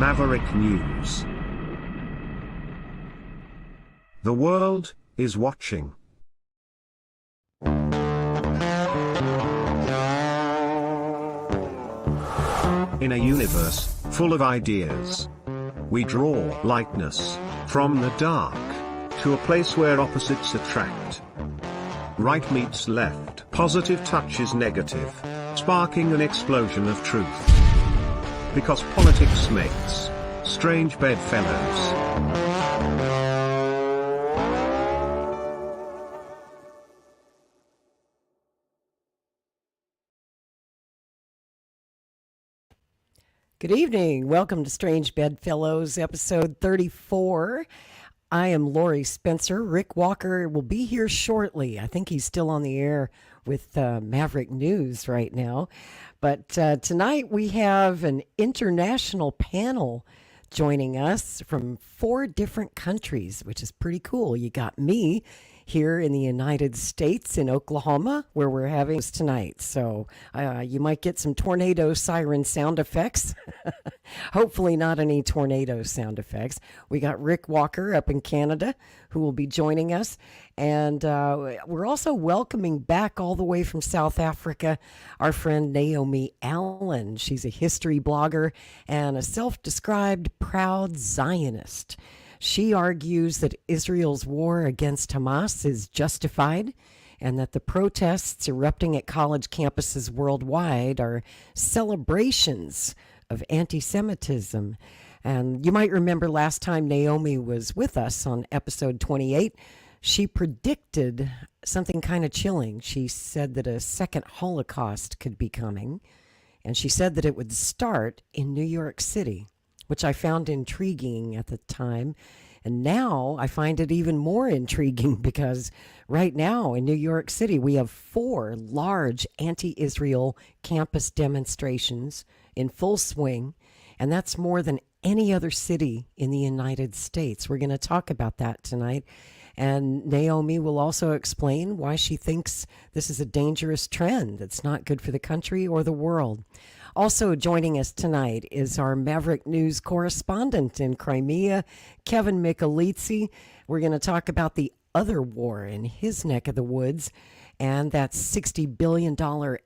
Maverick News. The world is watching. In a universe full of ideas, we draw lightness from the dark to a place where opposites attract. Right meets left, positive touches negative, sparking an explosion of truth. Because politics makes strange bedfellows. Good evening. Welcome to Strange Bedfellows, episode 34. I am Lori Spencer. Rick Walker will be here shortly. I think he's still on the air with Maverick News right now. But tonight we have an international panel joining us from 4 different countries, which is pretty cool. You got me here in the United States in Oklahoma, where we're having this tonight. So you might get some tornado siren sound effects. Hopefully not any tornado sound effects. We got Rick Walker up in Canada who will be joining us. And we're also welcoming back all the way from South Africa our friend Naomi Allen. She's a history blogger and a self-described proud Zionist. She argues that Israel's war against Hamas is justified and that the protests erupting at college campuses worldwide are celebrations of anti-Semitism. And you might remember last time Naomi was with us on episode 28, she predicted something kind of chilling. She said that a second Holocaust could be coming, and she said that it would start in New York City, which I found intriguing at the time. And now I find it even more intriguing because right now in New York City, we have 4 large anti-Israel campus demonstrations in full swing, and that's more than any other city in the United States. We're going to talk about that tonight. And Naomi will also explain why she thinks this is a dangerous trend that's not good for the country or the world. Also joining us tonight is our Maverick News correspondent in Crimea, Kevin Michelizzi. We're going to talk about the other war in his neck of the woods and that $60 billion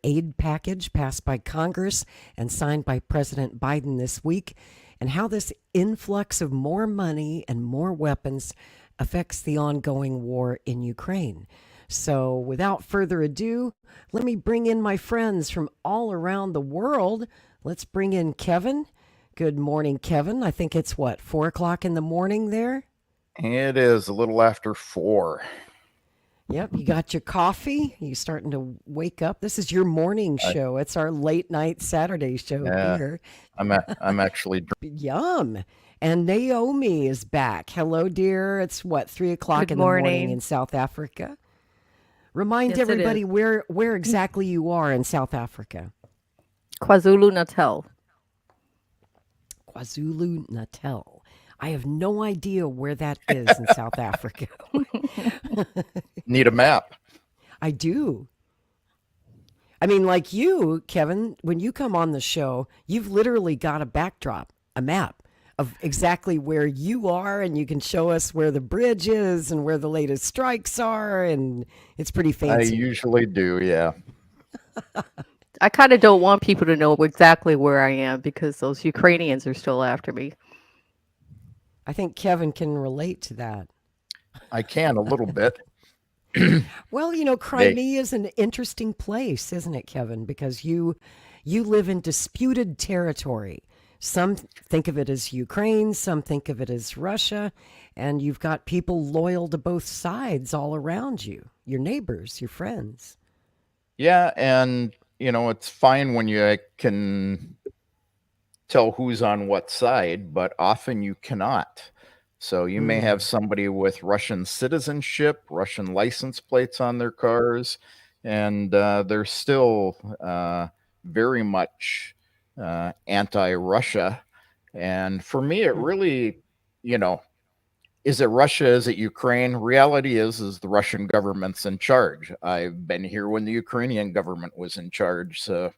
aid package passed by Congress and signed by President Biden this week, and how this influx of more money and more weapons affects the ongoing war in Ukraine. So without further ado, let me bring in my friends from all around the world. Let's bring in Kevin. Good morning, Kevin. I think it's 4 o'clock in the morning there? It is a little after 4. Yep, you got your coffee. You starting to wake up. This is your morning show. It's our late night Saturday show here. I'm actually Yum. And Naomi is back. Hello, dear. It's 3 o'clock in the morning in South Africa. Remind everybody where exactly you are in South Africa. KwaZulu-Natal. KwaZulu-Natal. I have no idea where that is in South Africa. Need a map. I do. I mean, like you, Kevin, when you come on the show, you've literally got a backdrop, a map of exactly where you are, and you can show us where the bridge is and where the latest strikes are, and it's pretty fancy. I usually do, yeah. I kind of don't want people to know exactly where I am because those Ukrainians are still after me. I think Kevin can relate to that. I can a little bit. Well, Crimea is an interesting place, isn't it, Kevin? Because you live in disputed territory. Some think of it as Ukraine, some think of it as Russia, and you've got people loyal to both sides all around you, your neighbors, your friends. Yeah, and, it's fine when you can tell who's on what side, but often you cannot. So you may have somebody with Russian citizenship, Russian license plates on their cars, and they're still very much anti-Russia. And for me, it really, is it Russia? Is it Ukraine? Reality is the Russian government's in charge. I've been here when the Ukrainian government was in charge. So